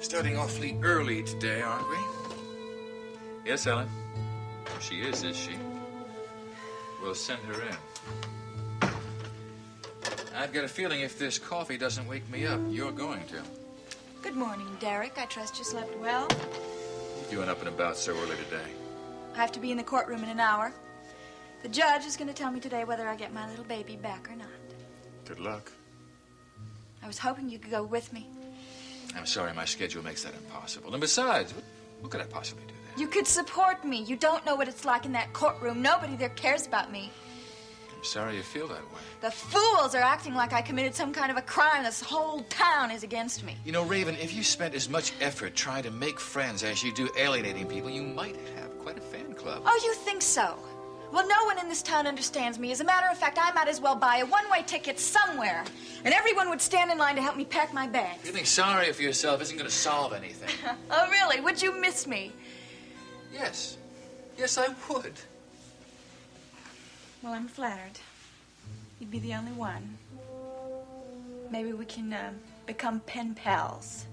Starting awfully early today, aren't we? Yes, Ellen. She is she? We'll send her in. I've got a feeling if this coffee doesn't wake me up, you're going to. Good morning, Derek. I trust you slept well. What are you doing up and about so early today? I have to be in the courtroom in an hour. The judge is going to tell me today whether I get my little baby back or not. Good luck. I was hoping you could go with me. I'm sorry, my schedule makes that impossible. And besides, what could I possibly do there? You could support me. You don't know what it's like in that courtroom. Nobody there cares about me. I'm sorry you feel that way. The fools are acting like I committed some kind of a crime. This whole town is against me. You know, Raven, if you spent as much effort trying to make friends as you do alienating people, you might have quite a fan club. Oh, you think so? Well, no one in this town understands me. As a matter of fact, I might as well buy a one-way ticket somewhere, and everyone would stand in line to help me pack my bags. Feeling sorry for yourself isn't going to solve anything. Oh, really? Would you miss me? Yes. Yes, I would. Well, I'm flattered. You'd be the only one. Maybe we can become pen pals.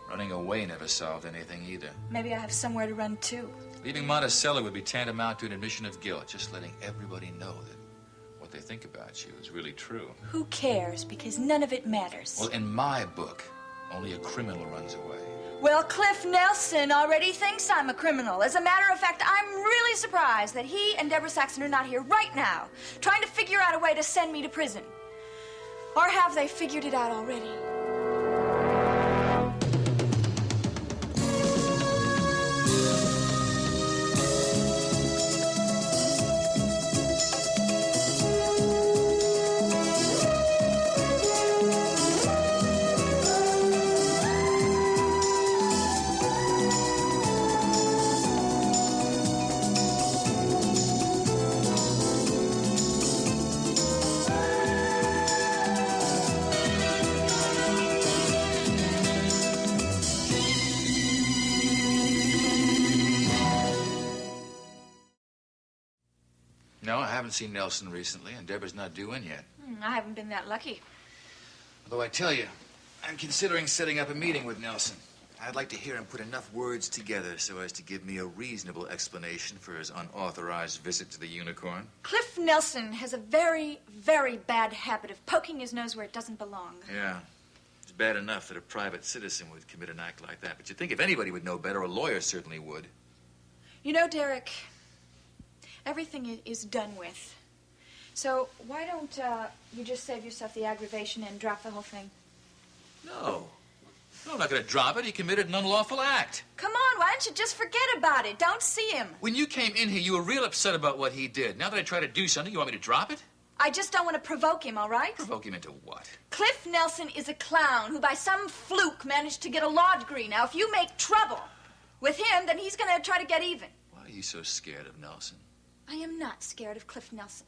Running away never solved anything either. Maybe I have somewhere to run to. Leaving Monticello would be tantamount to an admission of guilt, just letting everybody know that what they think about you is really true. Who cares? Because none of it matters. Well, in my book, only a criminal runs away. Well, Cliff Nelson already thinks I'm a criminal. As a matter of fact, I'm really surprised that he and Deborah Saxon are not here right now, trying to figure out a way to send me to prison. Or have they figured it out already? No, I haven't seen Nelson recently, and Deborah's not due in yet. I haven't been that lucky. Although I tell you, I'm considering setting up a meeting with Nelson. I'd like to hear him put enough words together so as to give me a reasonable explanation for his unauthorized visit to the Unicorn. Cliff Nelson has a very, very bad habit of poking his nose where it doesn't belong. Yeah. It's bad enough that a private citizen would commit an act like that. But you'd think if anybody would know better, a lawyer certainly would. You know, Derek, everything is done with. So why don't you just save yourself the aggravation and drop the whole thing? No. No, I'm not going to drop it. He committed an unlawful act. Come on, why don't you just forget about it? Don't see him. When you came in here, you were real upset about what he did. Now that I try to do something, you want me to drop it? I just don't want to provoke him, all right? Provoke him into what? Cliff Nelson is a clown who by some fluke managed to get a law degree. Now, if you make trouble with him, then he's going to try to get even. Why are you so scared of Nelson? I am not scared of Cliff Nelson.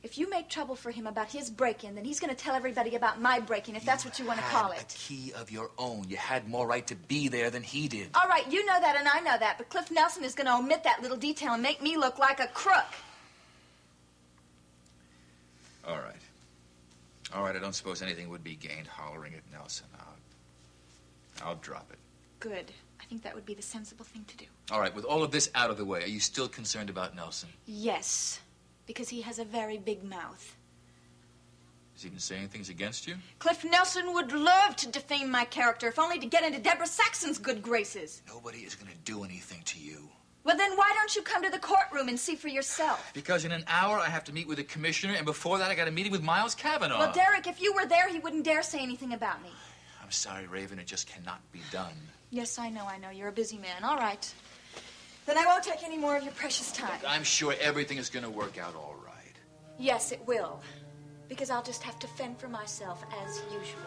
If you make trouble for him about his break-in, then he's going to tell everybody about my break-in, if that's what you want to call it. You had a key of your own. You had more right to be there than he did. All right, you know that and I know that, but Cliff Nelson is going to omit that little detail and make me look like a crook. All right. All right, I don't suppose anything would be gained hollering at Nelson. I'll drop it. Good. I think that would be the sensible thing to do. All right, with all of this out of the way, are you still concerned about Nelson? Yes, because he has a very big mouth. Has he been saying things against you? Cliff Nelson would love to defame my character, if only to get into Deborah Saxon's good graces. Nobody is going to do anything to you. Well, then why don't you come to the courtroom and see for yourself? Because in an hour I have to meet with the commissioner, and before that I got a meeting with Miles Cavanaugh. Well, Derek, if you were there, he wouldn't dare say anything about me. I'm sorry, Raven, it just cannot be done. Yes, I know. You're a busy man. All right. Then I won't take any more of your precious time. Look, I'm sure everything is going to work out all right. Yes, it will. Because I'll just have to fend for myself as usual.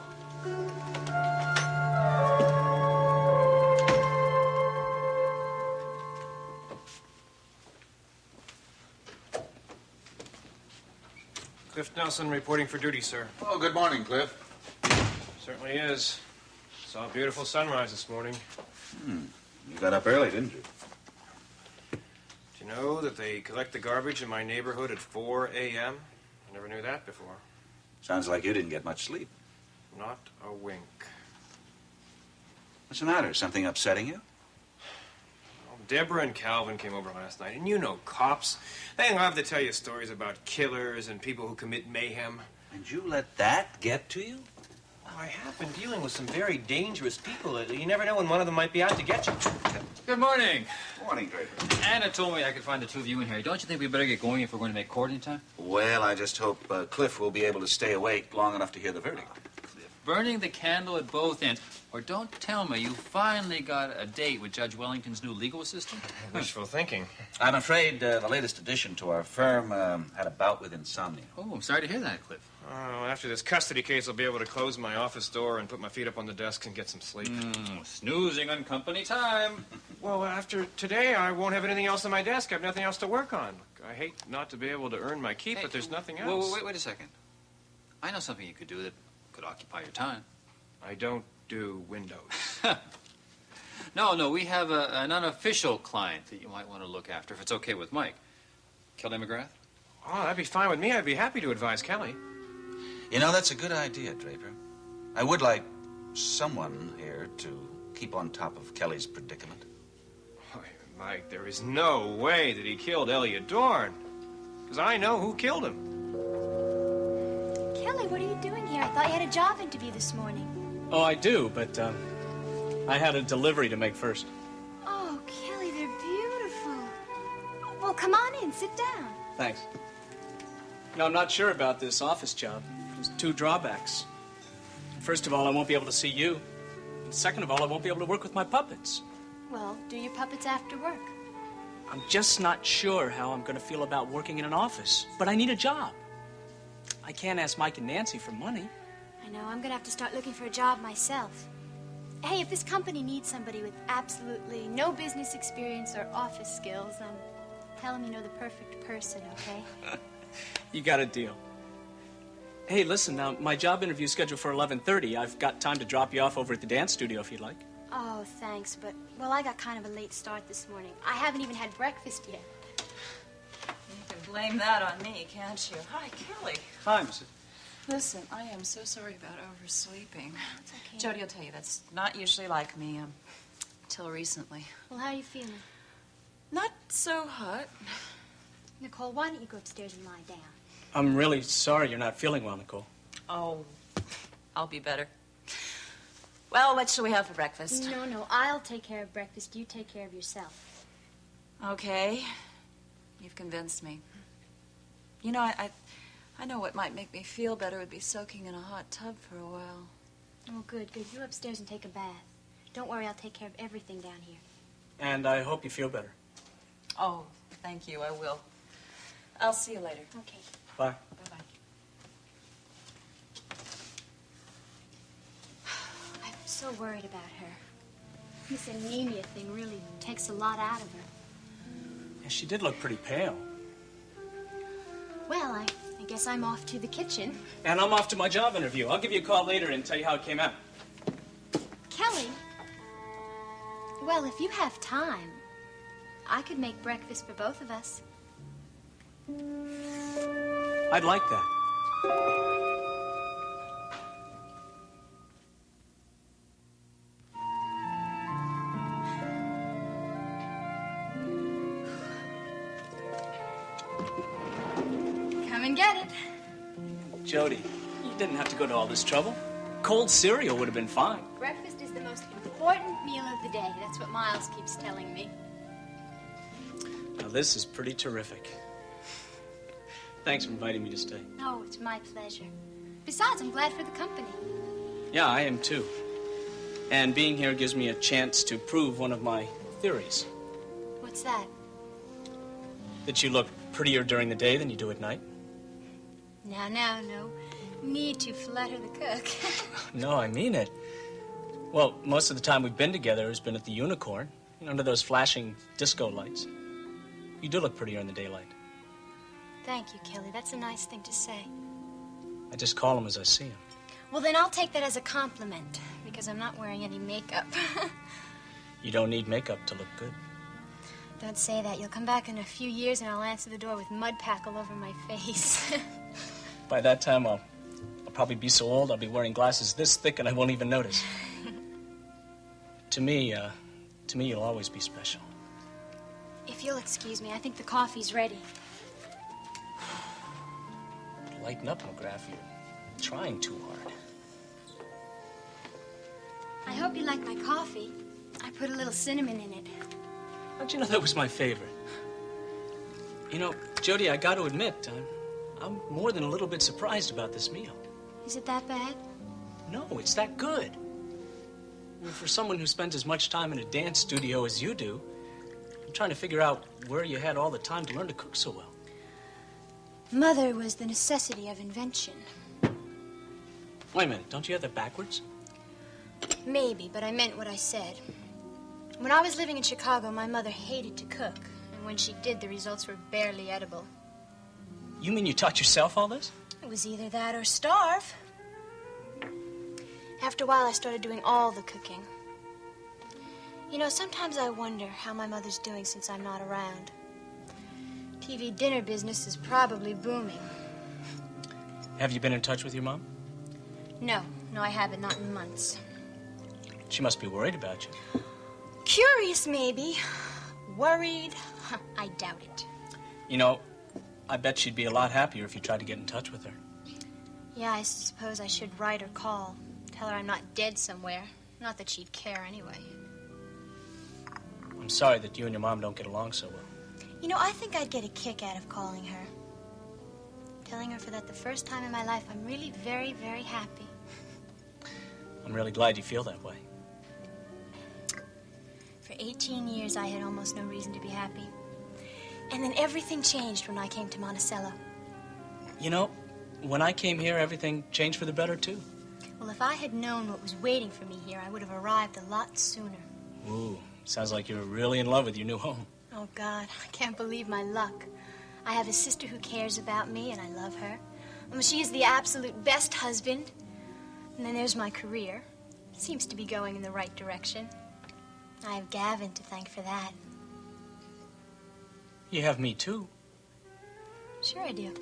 Cliff Nelson reporting for duty, sir. Oh, good morning, Cliff. Certainly is. Saw a beautiful sunrise this morning. You got up early, didn't you? Do you know that they collect the garbage in my neighborhood at 4 a.m.? I never knew that before. Sounds like you didn't get much sleep. Not a wink. What's the matter? Something upsetting you? Well, Deborah and Calvin came over last night, and you know cops. They love to tell you stories about killers and people who commit mayhem. And you let that get to you? Well, I have been dealing with some very dangerous people lately. You never know when one of them might be out to get you. Good morning. Morning, Draper. Anna told me I could find the two of you in here. Don't you think we better get going if we're going to make court in time? Well, I just hope Cliff will be able to stay awake long enough to hear the verdict. Burning the candle at both ends. Or don't tell me you finally got a date with Judge Wellington's new legal assistant? Wishful thinking. I'm afraid the latest addition to our firm had a bout with insomnia. Oh, I'm sorry to hear that, Cliff. Oh, after this custody case, I'll be able to close my office door and put my feet up on the desk and get some sleep. Snoozing on company time. Well, after today, I won't have anything else on my desk. I have nothing else to work on. I hate not to be able to earn my keep, but there's nothing else. Wait a second. I know something you could do that could occupy your time. I don't do windows. No, we have an unofficial client that you might want to look after, if it's okay with Mike. Kelly McGrath? Oh, that'd be fine with me. I'd be happy to advise Kelly. You know, that's a good idea, Draper. I would like someone here to keep on top of Kelly's predicament. Oh, Mike, there is no way that he killed Elliot Dorn. Because I know who killed him. Kelly, what are you doing here? I thought you had a job interview this morning. Oh, I do, but I had a delivery to make first. Oh, Kelly, they're beautiful. Well, come on in, sit down. Thanks. No, I'm not sure about this office job. There's two drawbacks. First of all, I won't be able to see you. And second of all, I won't be able to work with my puppets. Well, do your puppets after work. I'm just not sure how I'm going to feel about working in an office, but I need a job. I can't ask Mike and Nancy for money. I know, I'm gonna have to start looking for a job myself. Hey, if this company needs somebody with absolutely no business experience or office skills, tell them you know the perfect person, okay? You got a deal. Hey, listen, now, my job interview's scheduled for 11:30. I've got time to drop you off over at the dance studio if you'd like. Oh, thanks, but, well, I got kind of a late start this morning. I haven't even had breakfast yet. You can blame that on me, can't you? Hi, Kelly. Hi, Mrs. Listen, I am so sorry about oversleeping. It's okay. Jody will tell you that's not usually like me, till recently. Well, how are you feeling? Not so hot. Nicole, why don't you go upstairs and lie down? I'm really sorry you're not feeling well, Nicole. Oh, I'll be better. Well, what shall we have for breakfast? No, I'll take care of breakfast. You take care of yourself. Okay. You've convinced me. You know, I know what might make me feel better would be soaking in a hot tub for a while. Oh, good. You upstairs and take a bath. Don't worry, I'll take care of everything down here. And I hope you feel better. Oh, thank you, I will. I'll see you later. Okay. Bye. Bye-bye. I'm so worried about her. This anemia thing really takes a lot out of her. Yeah, she did look pretty pale. Well, I guess I'm off to the kitchen. And I'm off to my job interview. I'll give you a call later and tell you how it came out. Kelly, well, if you have time, I could make breakfast for both of us. I'd like that. Come and get it. Jody, you didn't have to go to all this trouble. Cold cereal would have been fine. Breakfast is the most important meal of the day. That's what Miles keeps telling me. Now, this is pretty terrific. Thanks for inviting me to stay. Oh, it's my pleasure. Besides, I'm glad for the company. Yeah, I am too. And being here gives me a chance to prove one of my theories. What's that? That you look prettier during the day than you do at night. Now, no need to flatter the cook. No, I mean it. Well, most of the time we've been together has been at the Unicorn, under those flashing disco lights. You do look prettier in the daylight. Thank you, Kelly. That's a nice thing to say. I just call them as I see them. Well, then I'll take that as a compliment, because I'm not wearing any makeup. You don't need makeup to look good. Don't say that. You'll come back in a few years and I'll answer the door with mud pack all over my face. By that time, I'll probably be so old I'll be wearing glasses this thick and I won't even notice. To me, you'll always be special. If you'll excuse me, I think the coffee's ready. Lighten up, McGrath. You're trying too hard. I hope you like my coffee. I put a little cinnamon in it. How'd you know that was my favorite? You know, Jody, I got to admit, I'm more than a little bit surprised about this meal. Is it that bad? No, it's that good. I mean, for someone who spends as much time in a dance studio as you do, I'm trying to figure out where you had all the time to learn to cook so well. Mother was the necessity of invention. Wait a minute, don't you have that backwards? Maybe, but I meant what I said. When I was living in Chicago, my mother hated to cook. And when she did, the results were barely edible. You mean you taught yourself all this? It was either that or starve. After a while, I started doing all the cooking. You know, sometimes I wonder how my mother's doing since I'm not around. TV dinner business is probably booming. Have you been in touch with your mom? No, I haven't, not in months. She must be worried about you. Curious, maybe. Worried? I doubt it. You know, I bet she'd be a lot happier if you tried to get in touch with her. Yeah, I suppose I should write or call. Tell her I'm not dead somewhere. Not that she'd care anyway. I'm sorry that you and your mom don't get along so well. You know, I think I'd get a kick out of calling her. Telling her for that the first time in my life, I'm really very, very happy. I'm really glad you feel that way. For 18 years, I had almost no reason to be happy. And then everything changed when I came to Monticello. You know, when I came here, everything changed for the better, too. Well, if I had known what was waiting for me here, I would have arrived a lot sooner. Ooh, sounds like you're really in love with your new home. Oh, God, I can't believe my luck. I have a sister who cares about me, and I love her. She is the absolute best husband. And then there's my career. Seems to be going in the right direction. I have Gavin to thank for that. You have me, too. Sure I do.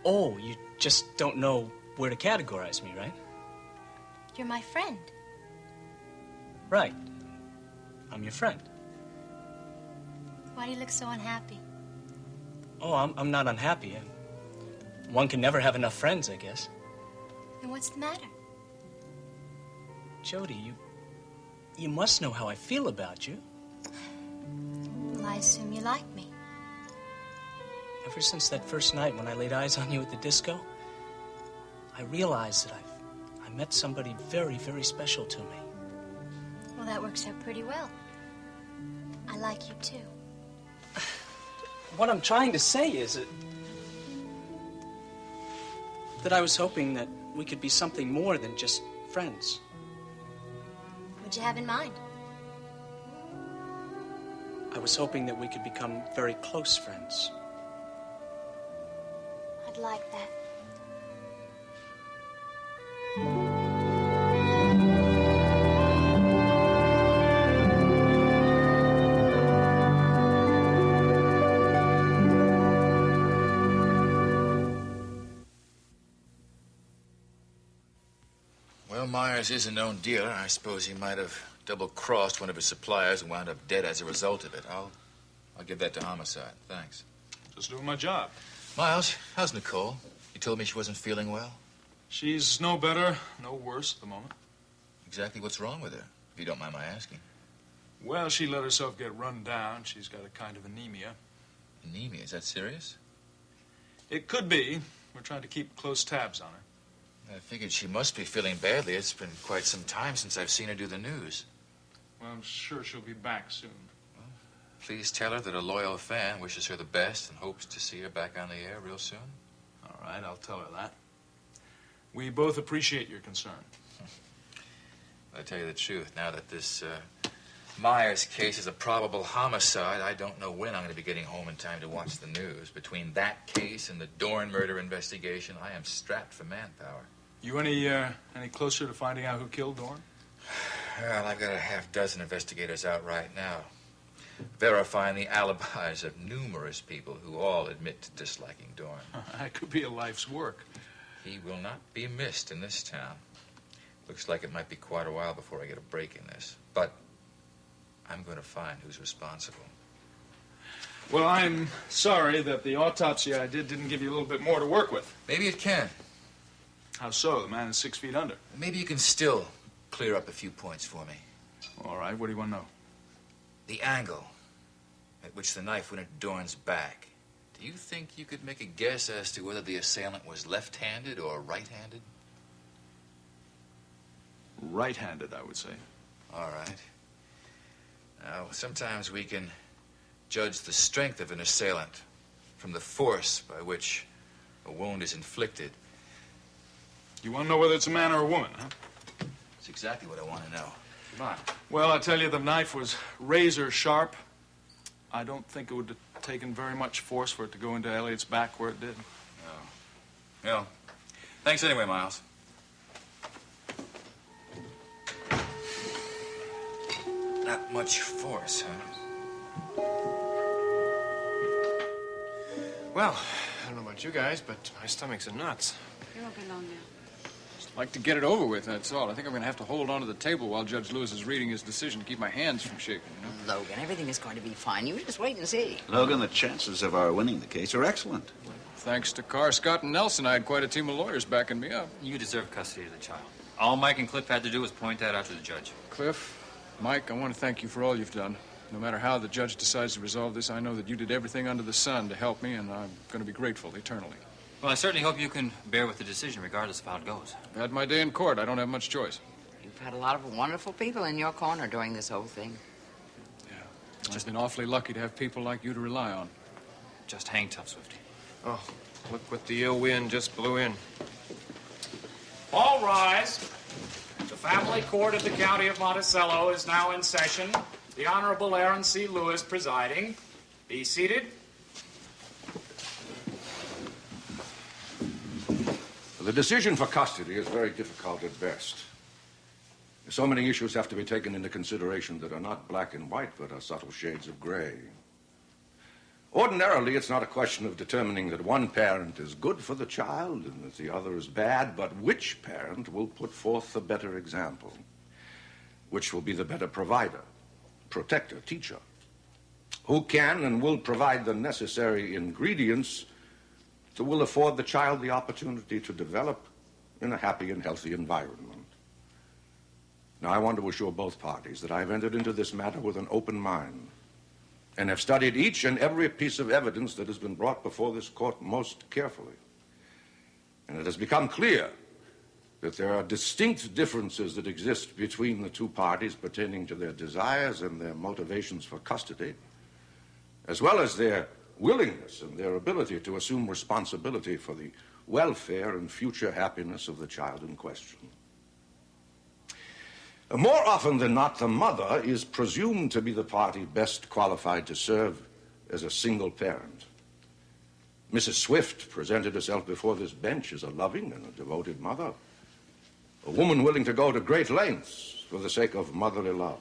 Oh, you just don't know where to categorize me, right? You're my friend. Right. I'm your friend. Why do you look so unhappy? Oh, I'm not unhappy. One can never have enough friends, I guess. Then what's the matter? Jody, you must know how I feel about you. Well, I assume you like me. Ever since that first night when I laid eyes on you at the disco, I realized that I met somebody very, very special to me. Well, that works out pretty well. I like you, too. What I'm trying to say is that I was hoping that we could be something more than just friends. What'd you have in mind? I was hoping that we could become very close friends. I'd like that. Well, Myers is a known dealer. I suppose he might have double-crossed one of his suppliers and wound up dead as a result of it. I'll give that to homicide. Thanks. Just doing my job. Miles, how's Nicole? You told me she wasn't feeling well. She's no better, no worse at the moment. Exactly what's wrong with her, if you don't mind my asking. Well, she let herself get run down. She's got a kind of anemia. Anemia, is that serious? It could be. We're trying to keep close tabs on her. I figured she must be feeling badly. It's been quite some time since I've seen her do the news. Well, I'm sure she'll be back soon. Well, please tell her that a loyal fan wishes her the best and hopes to see her back on the air real soon. All right, I'll tell her that. We both appreciate your concern. I'll tell you the truth. Now that this Myers case is a probable homicide, I don't know when I'm going to be getting home in time to watch the news. Between that case and the Dorn murder investigation, I am strapped for manpower. You any closer to finding out who killed Dorn? Well, I've got a half-dozen investigators out right now, verifying the alibis of numerous people who all admit to disliking Dorn. That could be a life's work. He will not be missed in this town. Looks like it might be quite a while before I get a break in this. But I'm going to find who's responsible. Well, I'm sorry that the autopsy I did didn't give you a little bit more to work with. Maybe it can. How so? The man is 6 feet under. Maybe you can still clear up a few points for me. All right, what do you want to know? The angle at which the knife went into Dorn's back. Do you think you could make a guess as to whether the assailant was left-handed or right-handed? Right-handed, I would say. All right. Now, sometimes we can judge the strength of an assailant from the force by which a wound is inflicted. You want to know whether it's a man or a woman, huh? That's exactly what I want to know. Come on. Well, I tell you, the knife was razor sharp. I don't think it would have taken very much force for it to go into Elliot's back where it did. No. Well, thanks anyway, Miles. Not much force, huh? Well, I don't know about you guys, but my stomach's in knots. You won't be long now. I'd like to get it over with, that's all. I think I'm going to have to hold on to the table while Judge Lewis is reading his decision to keep my hands from shaking, you know? Logan, everything is going to be fine. You just wait and see. Logan, the chances of our winning the case are excellent. Thanks to Carr, Scott, and Nelson, I had quite a team of lawyers backing me up. You deserve custody of the child. All Mike and Cliff had to do was point that out to the judge. Cliff, Mike, I want to thank you for all you've done. No matter how the judge decides to resolve this, I know that you did everything under the sun to help me, and I'm going to be grateful eternally. Well, I certainly hope you can bear with the decision regardless of how it goes. I had my day in court. I don't have much choice. You've had a lot of wonderful people in your corner during this whole thing. Yeah. I've been awfully lucky to have people like you to rely on. Just hang tough, Swifty. Oh, look what the ill wind just blew in. All rise. The family court of the county of Monticello is now in session. The Honorable Aaron C. Lewis presiding. Be seated. The decision for custody is very difficult at best. So many issues have to be taken into consideration that are not black and white, but are subtle shades of gray. Ordinarily, it's not a question of determining that one parent is good for the child and that the other is bad, but which parent will put forth the better example, which will be the better provider, protector, teacher, who can and will provide the necessary ingredients that will afford the child the opportunity to develop in a happy and healthy environment. Now, I want to assure both parties that I've entered into this matter with an open mind and have studied each and every piece of evidence that has been brought before this court most carefully. And it has become clear that there are distinct differences that exist between the two parties pertaining to their desires and their motivations for custody, as well as their willingness and their ability to assume responsibility for the welfare and future happiness of the child in question. More often than not, the mother is presumed to be the party best qualified to serve as a single parent. Mrs. Swift presented herself before this bench as a loving and a devoted mother, a woman willing to go to great lengths for the sake of motherly love.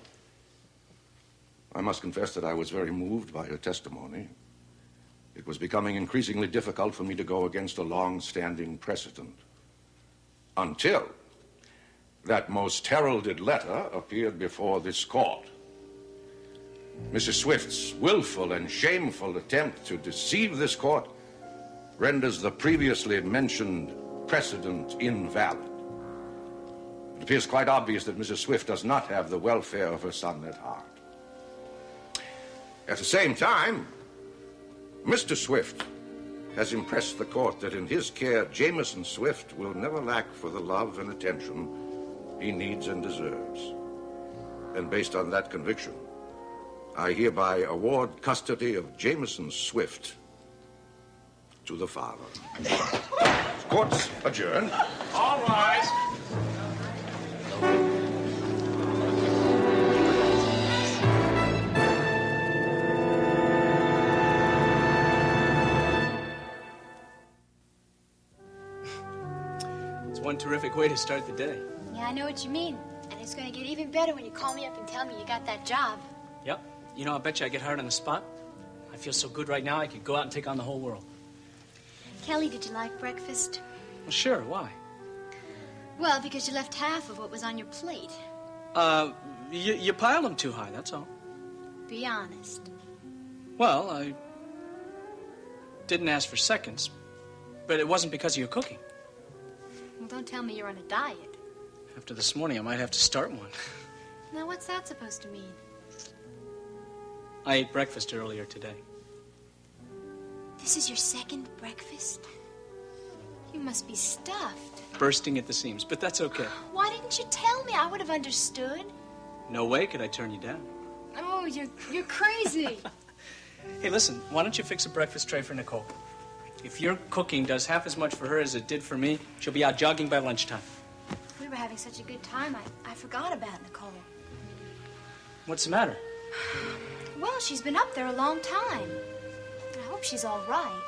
I must confess that I was very moved by her testimony. It was becoming increasingly difficult for me to go against a long-standing precedent. Until that most heralded letter appeared before this court. Mrs. Swift's willful and shameful attempt to deceive this court renders the previously mentioned precedent invalid. It appears quite obvious that Mrs. Swift does not have the welfare of her son at heart. At the same time, Mr. Swift has impressed the court that in his care, Jameson Swift will never lack for the love and attention he needs and deserves. And based on that conviction, I hereby award custody of Jameson Swift to the father. Court's adjourned. All rise. It's one terrific way to start the day. Yeah, I know what you mean. And it's going to get even better when you call me up and tell me you got that job. Yep. You know, I bet you I get hired on the spot. I feel so good right now, I could go out and take on the whole world. Kelly, did you like breakfast? Well, sure. Why? Well, because you left half of what was on your plate. You piled them too high, that's all. Be honest. Well, I didn't ask for seconds, but it wasn't because of your cooking. Well, don't tell me you're on a diet. After this morning, I might have to start one. Now, what's that supposed to mean? I ate breakfast earlier today. This is your second breakfast? You must be stuffed. Bursting at the seams, but that's okay. Why didn't you tell me? I would have understood. No way could I turn you down. Oh, you're crazy. Hey, listen, why don't you fix a breakfast tray for Nicole? If your cooking does half as much for her as it did for me, she'll be out jogging by lunchtime. We were having such a good time, I forgot about Nicole. What's the matter? Well, she's been up there a long time. I hope she's all right.